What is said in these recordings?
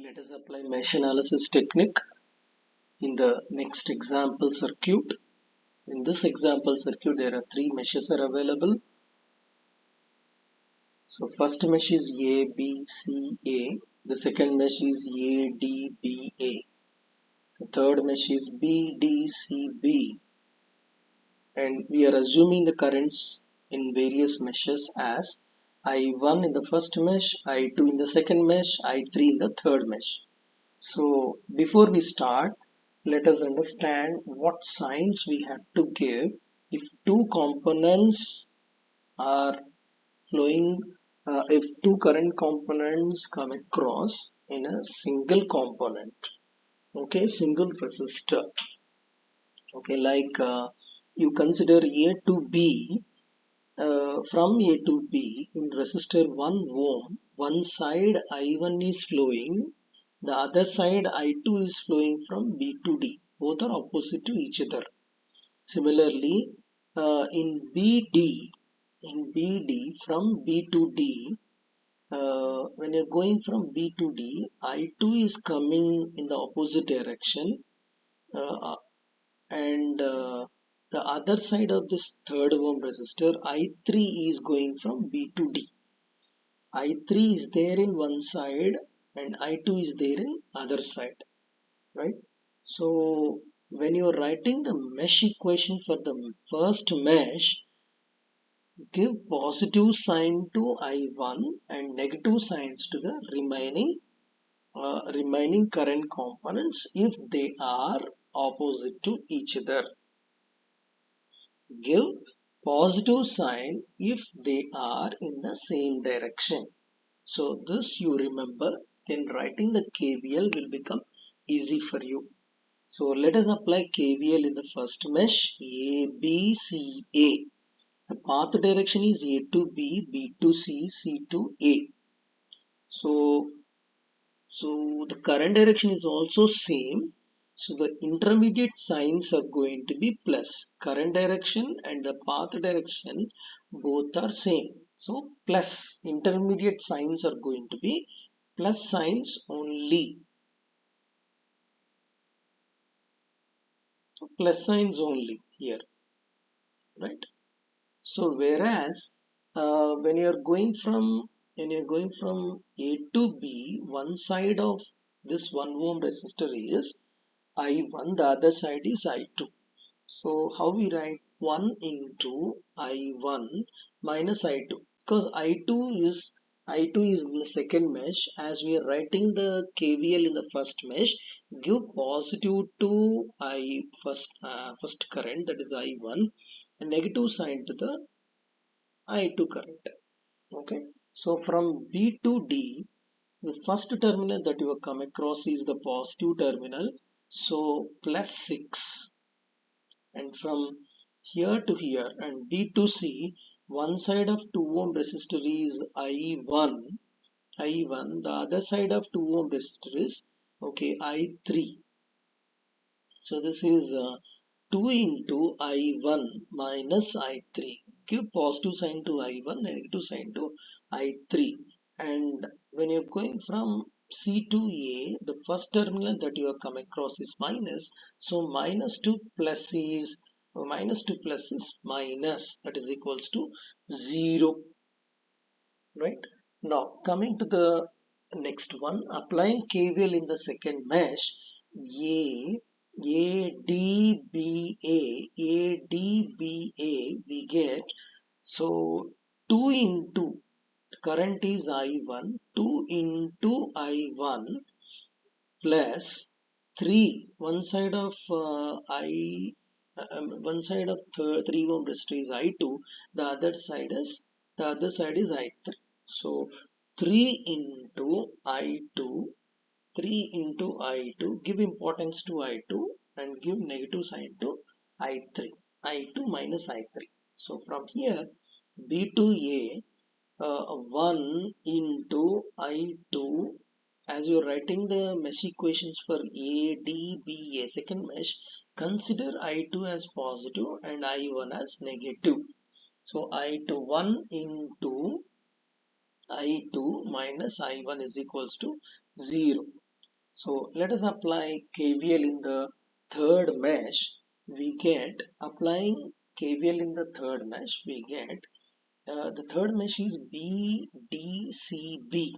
Let us apply mesh analysis technique in the next example circuit. In this example circuit, there are three meshes are available. So first mesh is A, B, C, A. The second mesh is A, D, B, A. The third mesh is B, D, C, B. And we are assuming the currents in various meshes as I1 in the first mesh, I2 in the second mesh, I3 in the third mesh. So before we start, let us understand what signs we have to give if two components are flowing, if two current components come across in a single component, okay, single resistor. Okay, like you consider A to B, from A to B in resistor 1 ohm, one side I1 is flowing, the other side I2 is flowing from B to D. Both are opposite to each other. Similarly, in BD from B to D, when you're going from B to D, I2 is coming in the opposite direction, uh, and the other side of this 3rd ohm resistor, I3 is going from B to D. I3 is there in one side and I2 is there in other side, right? So when you are writing the mesh equation for the first mesh, give positive sign to I1 and negative signs to the remaining current components if they are opposite to each other. Give positive sign if they are in the same direction. So this you remember, then writing the KVL will become easy for you. So let us apply KVL in the first mesh, A, B, C, A. The path direction is A to B, B to C, C to A. So the current direction is also same. So the intermediate signs are going to be plus. Current direction and the path direction both are same. So plus, intermediate signs are going to be plus signs only. So plus signs only here, right? So whereas when you are going from A to B, one side of this 1 ohm resistor is I1, the other side is I2. So how we write 1 into I1 minus I2, because I2 is in the second mesh. As we are writing the KVL in the first mesh, give positive to first current, that is I1, and negative sign to the I2 current. Okay, so from B to D, the first terminal that you will come across is the positive terminal, so plus 6. And from here to here and B to C, one side of 2 ohm resistor is I1, the other side of 2 ohm resistor is okay I3. So this is 2 into I1 minus I3. Give positive sign to I1, negative sign to I3. And when you're going from C to A, the first terminal that you have come across is minus. So minus to plus is minus, that is equals to 0. Right? Now coming to the next one, applying KVL in the second mesh, A, D, B, A, we get, so 2 into current is I1, 2 into I1 plus 3, one side of 3 ohm resistor is I2, the other side is I3. So 3 into I2, 3 into I2, give importance to I2 and give negative sign to I3, I2 minus I3. So from here B to A, 1 into I2, as you are writing the mesh equations for A, D, B, A, second mesh, consider I2 as positive and I1 as negative. So I2 1 into I2 minus I1 is equals to 0. So let us apply KVL in the third mesh. We get, applying KVL in the third mesh, we get the third mesh is BDCB,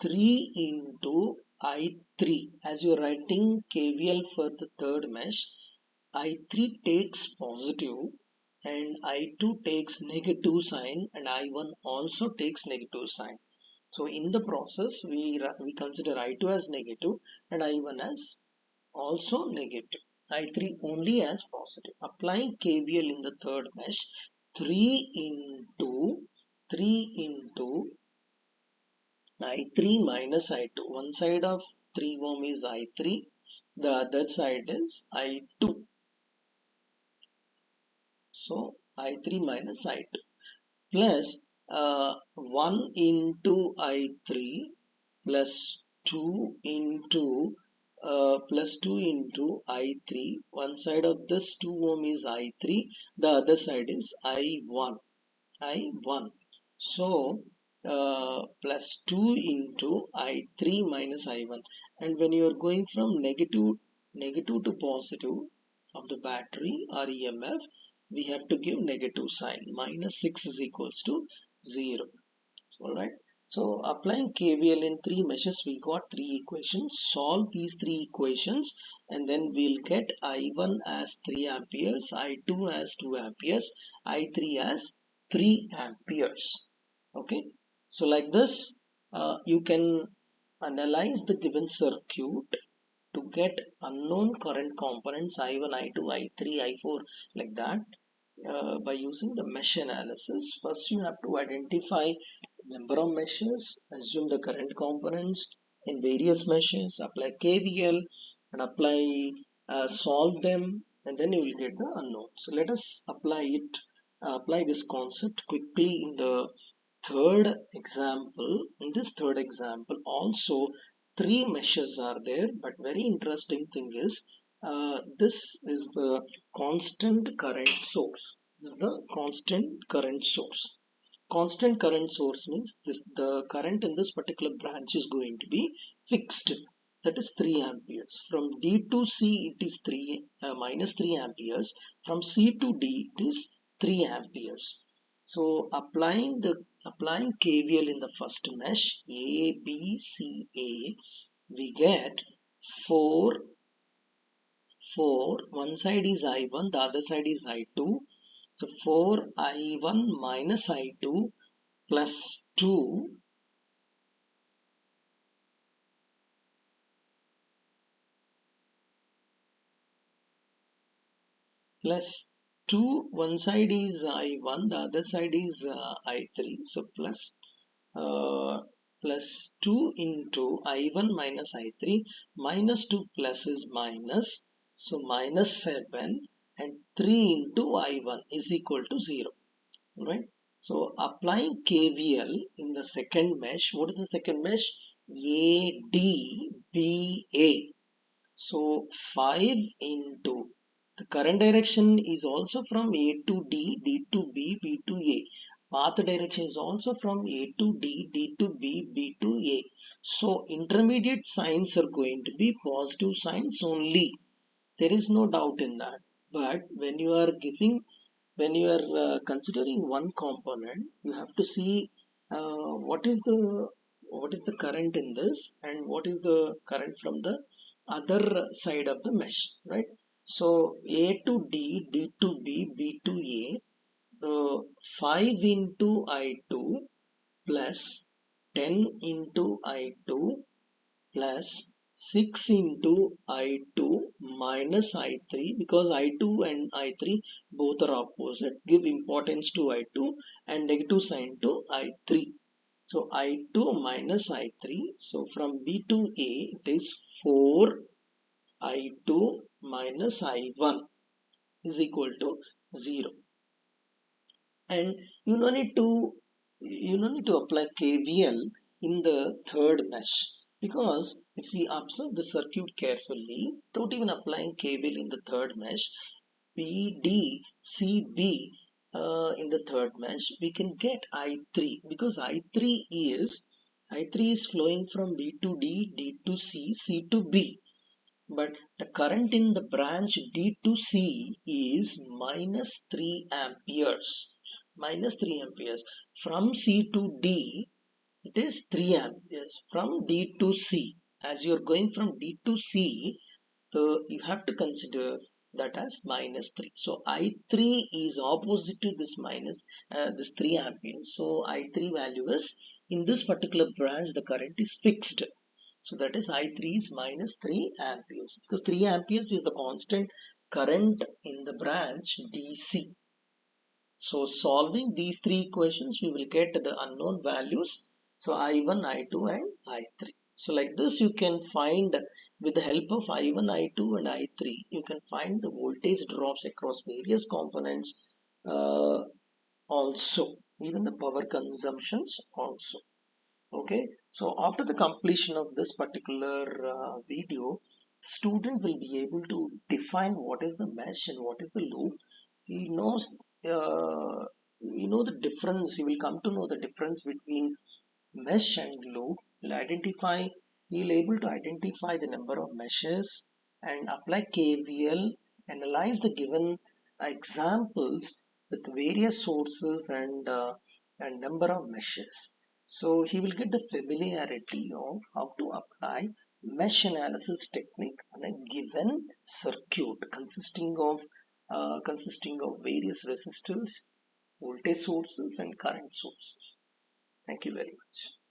3 into I3. As you are writing KVL for the third mesh, I3 takes positive and I2 takes negative sign, and I1 also takes negative sign. So in the process, we consider I2 as negative and I1 as also negative. I3 only as positive. Applying KVL in the third mesh, 3 into 3 into I3 minus I2. One side of 3 ohm is I3, the other side is I2. So I3 minus I2 plus 1 into I3 plus 2 into plus 2 into I3. One side of this 2 ohm is I3, the other side is I1. I1. So plus 2 into I3 minus I1. And when you are going from negative to positive of the battery or EMF, we have to give negative sign. Minus 6 is equals to 0. Alright. So applying KVL in three meshes, we got three equations. Solve these three equations and then we'll get I1 as 3 amperes, I2 as 2 amperes, I3 as 3 amperes. Okay. So like this, you can analyze the given circuit to get unknown current components I1, I2, I3, I4 like that by using the mesh analysis. First you have to identify number of meshes, assume the current components in various meshes, apply KVL and solve them, and then you will get the unknown. So let us apply this concept quickly in the third example. In this third example also three meshes are there, but very interesting thing is this is the constant current source. This is the constant current source. Constant current source means the current in this particular branch is going to be fixed. That is 3 amperes. From D to C it is minus 3 amperes. From C to D it is 3 amperes. So applying KVL in the first mesh A B C A, we get 4 4. One side is I1, the other side is I2. So 4 I1 minus I2 plus 2 plus 2. One side is I1, the other side is I3. So uh, plus 2 into I1 minus I3, minus 2 plus is minus, so minus 7, and 3 into I1 is equal to 0. Right. So applying KVL in the second mesh, what is the second mesh? ADBA. So 5 into the current direction is also from A to D, D to B, B to A. Path direction is also from A to D, D to B, B to A. So intermediate signs are going to be positive signs only. There is no doubt in that. But when you are considering one component, you have to see what is the current in this and what is the current from the other side of the mesh, right? So A to D, D to B, B to A, 5 into I2 plus 10 into I2 plus 6 into I2 minus I3, because I2 and I3 both are opposite. Give importance to I2 and negative sign to I3. So I2 minus I3. So from B to A it is 4 I2 minus I1 is equal to 0. And you don't need to apply KVL in the third mesh, because if we observe the circuit carefully without even applying KVL in the third mesh, BDCB in the third mesh, we can get I3, because I3 is I3 is flowing from B to D, D to C, C to B. But the current in the branch D to C is minus 3 amperes. Minus 3 amperes. From C to D, it is 3 amperes. From D to C, as you are going from D to C, you have to consider that as minus 3. So I3 is opposite to this this 3 amperes. So I3 value is, in this particular branch, the current is fixed. So that is I3 is minus 3 amperes, because 3 amperes is the constant current in the branch DC. So solving these three equations, we will get the unknown values. So I1, I2 and I3. So like this you can find, with the help of I1, I2 and I3, you can find the voltage drops across various components, uh, also, even the power consumptions also. Okay, so after the completion of this particular video, student will be able to define what is the mesh and what is the loop. He knows, the difference. He will come to know the difference between mesh and loop. He'll able to identify the number of meshes and apply KVL, analyze the given examples with various sources and number of meshes. So he will get the familiarity of how to apply mesh analysis technique on a given circuit consisting of various resistors, voltage sources, and current sources. Thank you very much.